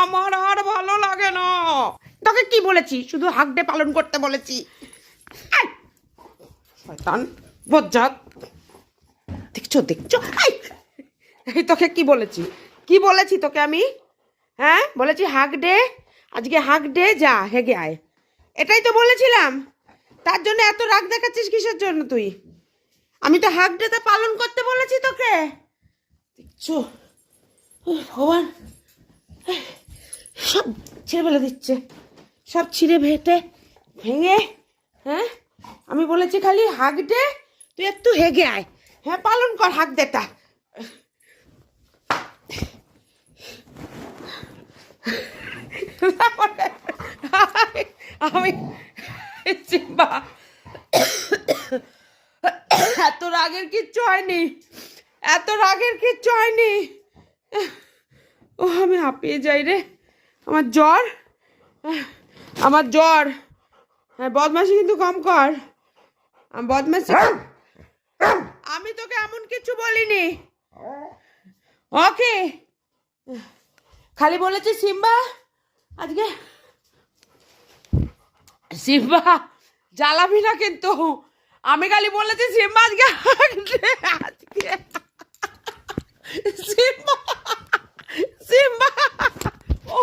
আমার আর ভালো লাগে না। তোকে কি বলেছি? শুধু হাক ডে পালন করতে বলেছি। শয়তান বজ্জাত। দেখছো দেখছো? এই তোকে কি বলেছি? কি বলেছি তোকে আমি? হ্যাঁ বলেছি হাক ডে, আজকে হাক ডে, যা হেগে আয়, এটাই তো বলেছিলাম। তার জন্য এত রাগ দেখাচ্ছিস কিসের জন্য তুই? আমি তো হাক ডেতে পালন করতে বলেছি তোকে। দেখছো ভগবান, সব ছিঁড়ে ফেলে দিচ্ছে, সব ছিঁড়ে ভেটে ভেঙে। হ্যাঁ আমি বলেছি খালি হাক ডে, তুই একটু হেগে আয়। হ্যাঁ পালন কর হাক ডেটা। আমি সিম্বা, এত রাগের কিচ্ছু হয়নি, এত রাগের কিচ্ছু হয়নি। ও আমি হাঁপিয়ে যাই রে, আমার জ্বর, আমার জ্বর। হ্যাঁ বদমাশি কিন্তু কম কর, বদমাশি। আমি তোকে এমন কিছু বলিনি। ওকে খালি বলেছি সিম্বা আজকে, সিম্বা জ্বালাবি না কিন্তু। আমি খালি বলেছি সিম্বা আজকে, আজকে সিম্বা, সিম্বা। ও